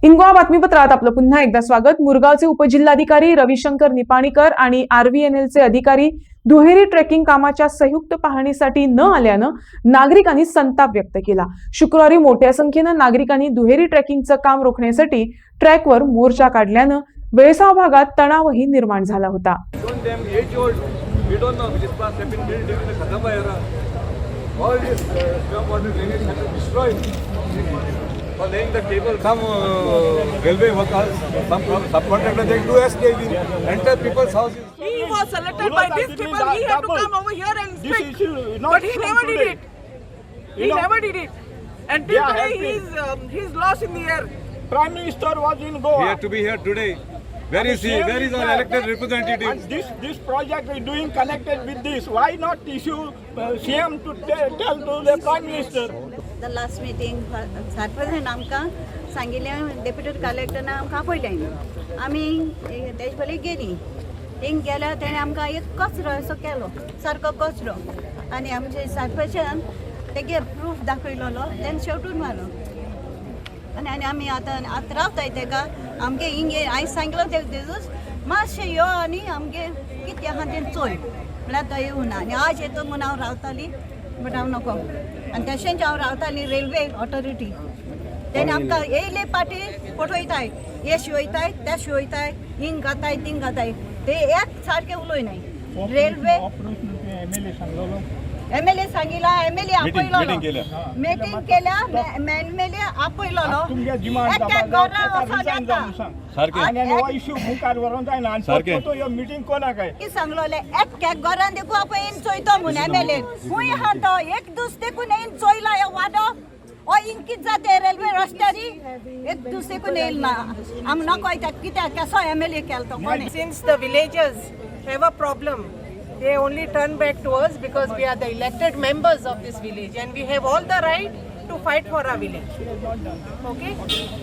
हिंगोळा बातमीपत्रात आपलं पुन्हा एकदा स्वागत। मुरगावचे उपजिल्हाधिकारी रविशंकर निपाणीकर आणि आरव्हीएनएलचे अधिकारी दुहेरी ट्रेकिंग कामाच्या संयुक्त पाहणीसाठी न आल्यानं नागरिकांनी संताप व्यक्त केला। शुक्रवारी मोठ्या संख्येने नागरिकांनी दुहेरी ट्रेकिंगचं काम रोखण्यासाठी ट्रॅकवर मोर्चा काढल्यानं वेळसाव भागात तणावही निर्माण झाला होता। For laying the cable, some railway workers, some subcontractors, they do SKV, enter people's houses. He was selected by these people. He had to come over here and speak, but he never did it. He never did it. And till today, he's lost in the air. Prime Minister was in Goa. He had to be here today. Where is he? Where is our elected representative? And this project is doing connected with this. Why not issue CM to tell to the Prime Minister? The last meeting, sarpanch आमकां सांगिल्लें deputy कलेक्टरान आमकां आपयलें। आमी तेजे पयलीं गेलीं, thing गेल्यार तेणें आमकां एक कचरो असो केलो, सारको कचरो, आनी आमचे सरपंचान तेगे प्रूफ दाखयलो, तेन्ना शेवटून मारलो। आनी आमी आतां रावताय तेका आमगे हिंगे हांवें सांगलो तेजूच मातशें यो आनी आमगे कितें आहा तें चोय म्हळ्यार तो येवना। आनी आज येतो म्हूण हांव रावताली, बट हांव नोको। आनी तशेंच हांव रावताली रेल्वे ऑथॉरिटी, तेणे आमकां येयले पाटी पठयताय, हे शिवयताय ते शिवयताय, हिंग घाताय थिंग घाताय, ते एक सारकें उलयनाय। रेल्वे एमएलए सांगिला, एमएलए आपयलो, मिटींग केल्या, एमएलए आपयलो, एक घरा वचोन येता आणि इश्यू मुखार व्हरोन जायना। आनी तो ह्यो मिटींग कोणाक की सांगलोले एक घरान देखून आपण येवन चोयतो म्हूण एमएलए खूंय आहा तो एक दीस देखून येवन चोयला ह्यो वाडो ओ इंकीत जाते रेल्वे रस्त्यारी एक दीस देखून येयल ना। आम नको कित्याक केसो एमएलए केलो तो कोणे। Since the villagers have a problem, they only turn back to us because we are the elected members of this village and we have all the right to fight for our village. Okay.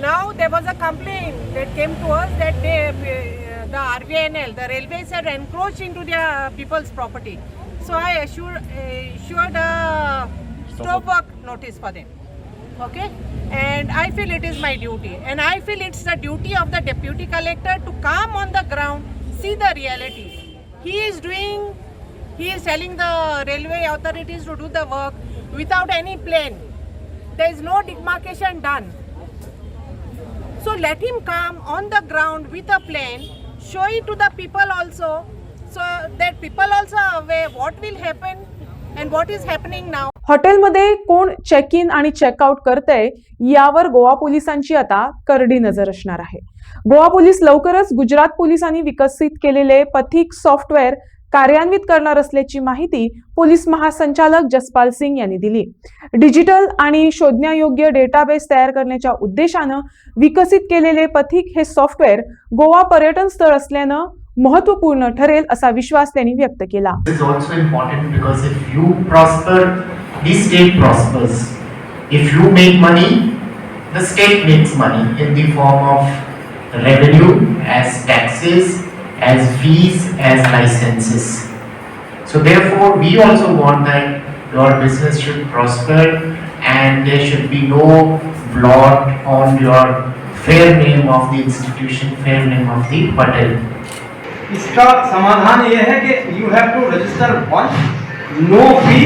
Now there was a complaint that came to us that the RVNL, the railways had encroached into their people's property. So I issued a stop work notice for them. Okay, and I feel it is my duty, and I feel it's the duty of the deputy collector to come on the ground, see the reality. He is telling the railway authorities to do the work without any plan. There is no demarcation done. So let him come on the ground with a plan, show it to the people also, so that people also are aware what will happen and what is happening now. हॉटेलमध्ये कोण check in आणि checkout करतंय यावर गोवा पोलिसांची आता करडी नजर असणार आहे। गोवा पोलीस लवकरच गुजरात पोलिसांनी विकसित केलेले पथिक सॉफ्टवेअर कार्यान्वित करणार असल्याची माहिती पोलीस महासंचालक जसपाल सिंग यांनी दिली। डिजिटल आणि शोधण्यायोग्य डेटाबेस तयार करण्याच्या उद्देशानं विकसित केलेले पथिक हे सॉफ्टवेअर गोवा पर्यटन स्थळ असल्यानं महत्त्वपूर्ण ठरेल असा विश्वास त्यांनी व्यक्त केला। This is also important because if you prosper, the state prospers. If you make money, the state makes money in the form of revenue, as taxes, as fees, as licenses. So therefore, we also want that your business should prosper and there should be no blot on your fair name of the institution, fair name of the hotel. इसका समाधान ये है कि you have to register once, no fee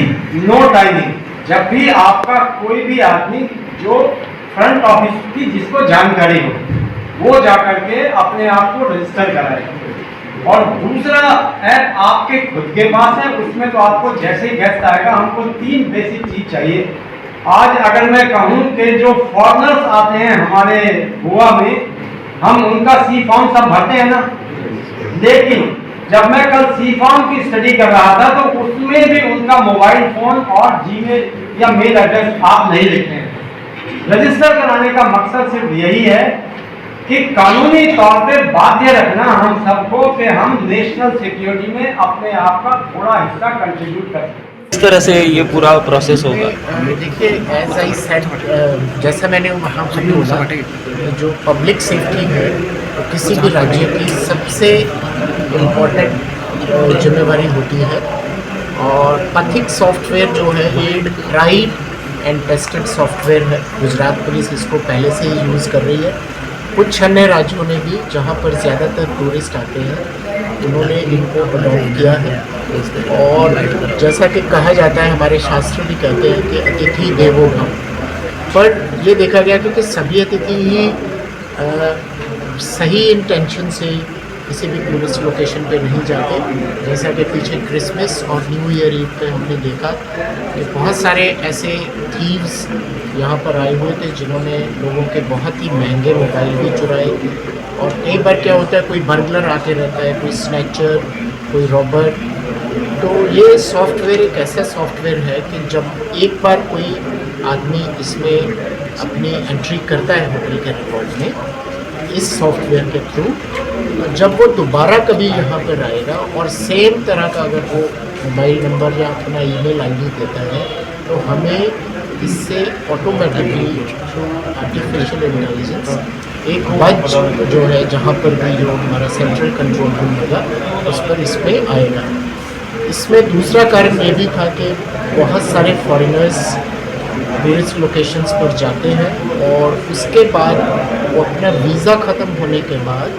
no timing. जब भी आपका कोई भी आदमी जो फ्रंट ऑफिस की जिसको जानकारी हो वो जाकर के अपने आप को रजिस्टर कराए। और दूसरा ऐप आपके खुद के पास है, उसमें तो आपको जैसे ही गेस्ट आएगा हमको 3 बेसिक चीज चाहिए। आज अगर मैं कहूँ कि जो फॉरेनर्स आते हैं हमारे गोवा में, हम उनका सी फॉर्म सब भरते हैं ना, लेकिन जब मैं कल सी फॉर्म की स्टडी कर रहा था तो उसमें भी उनका मोबाइल फोन और जीमेल या मेल एड्रेस आप नहीं लिखते हैं। रजिस्टर कराने का मकसद सिर्फ यही है कि कानूनी तौर पे बाध्य रखना हम सबको कि हम नेशनल सिक्योरिटी में अपने आप का थोड़ा हिस्सा कंट्रीब्यूट करें। इस तरह से ये पूरा प्रोसेस होगा। देखिए, एज आई सेड, जैसा मैंने वहाँ पर बोला, जो पब्लिक सेफ्टी है तो किसी भी राज्य की सबसे इम्पोर्टेंट जिम्मेवारी होती है। और पथिक सॉफ्टवेयर जो है ये ट्राइड एंड टेस्टेड सॉफ्टवेयर है। गुजरात पुलिस इसको पहले से ही यूज़ कर रही है। कुछ अन्य राज्यों ने भी, जहाँ पर ज़्यादातर टूरिस्ट आते हैं, उन्होंने इनको अडॉप्ट किया है। और जैसा कि कहा जाता है, हमारे शास्त्र भी कहते हैं कि अतिथि देवो भव, पर ये देखा गया कि सभी अतिथि ही सही इंटेंशन से किसी भी टूरिस्ट लोकेशन पे नहीं जाते। जैसा कि पीछे क्रिसमस और न्यू ईयर ईव पे हमने देखा कि बहुत सारे ऐसे थीव्स यहाँ पर आए हुए थे जिन्होंने लोगों के बहुत ही महंगे मोबाइल भी चुराए। और कई बार क्या होता है, कोई बर्गलर आके रहता है, कोई स्नैचर, कोई रॉबर। तो ये सॉफ्टवेयर एक ऐसा सॉफ्टवेयर है कि जब एक बार कोई आदमी इसमें अपनी एंट्री करता है होटल के रिकॉर्ड में, इस सॉफ्टवेयर के थ्रू, जब वो दोबारा कभी यहाँ पर आएगा और सेम तरह का अगर वो मोबाइल नंबर या अपना ईमेल आईडी देता है, तो हमें इससे ऑटोमेटिकली थ्रू आर्टिफिशियल इंटेलिजेंस एक बच जो है जहाँ पर भी जो हमारा सेंट्रल कंट्रोल रूम होगा उस पर इसमें आएगा। इसमें दूसरा कारण ये भी था कि बहुत सारे फॉरेनर्स टूरिस्ट लोकेशंस पर जाते हैं और उसके बाद वो अपना वीज़ा ख़त्म होने के बाद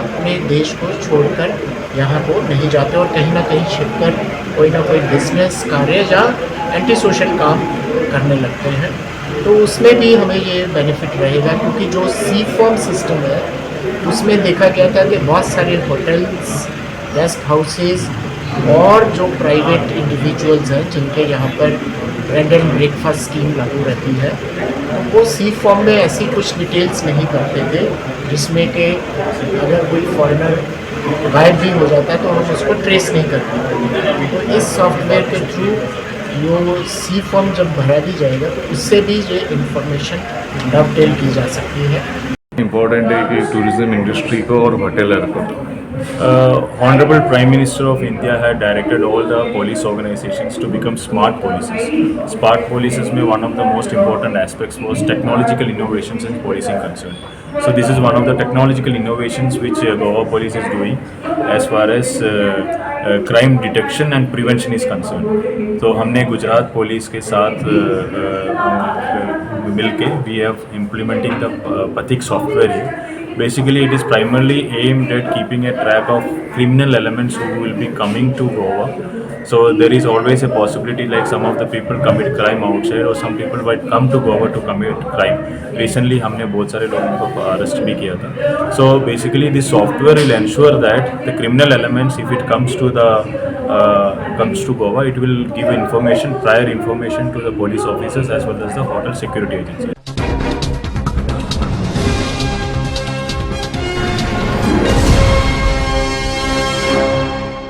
अपने देश को छोड़कर यहाँ को नहीं जाते और कहीं ना कहीं छिपकर कोई ना कोई बिजनेस कार्य या एंटी सोशल काम करने लगते हैं। तो उसमें भी हमें ये बेनिफिट रहेगा, क्योंकि जो सी फॉर्म सिस्टम है उसमें देखा गया था कि बहुत सारे होटल्स, गेस्ट हाउसेस और जो प्राइवेट इंडिविजुअल्स हैं जिनके यहाँ पर ब्रेड एंड ब्रेकफास्ट स्कीम लागू रहती है, वो सी फॉर्म में ऐसी कुछ डिटेल्स नहीं करते थे जिसमें कि अगर कोई फॉरेनर गायब भी हो जाता है तो हम उसको ट्रेस नहीं करते। तो इस सॉफ्टवेयर के थ्रू यो सी फॉर्म जब भरा भी जाएगा तो उससे भी ये इंफॉर्मेशन डबटेल की जा सकती है। इम्पोर्टेंट है कि टूरिज्म इंडस्ट्री को और होटलर को Honorable Prime Minister of India had directed all the police organizations to become smart polices. Smart polices में one of the most important aspects was technological innovations in policing concern. So this is one of the technological innovations which Goa Police is doing as far as crime detection and prevention is concerned. तो हमने Gujarat police के साथ मिलके we have implementing the Pathik software here. Basically, it is primarily aimed at keeping a track of criminal elements who will be coming to Goa. So there is always a possibility like some of the people commit crime outside or some people might come to Goa to commit crime. Recently, हमने बहुत सारे लोगों को arrest भी किया था. So basically, this software will ensure that the criminal elements, if it comes to Goa, it will give information, prior information to the police officers as well as the hotel security agency.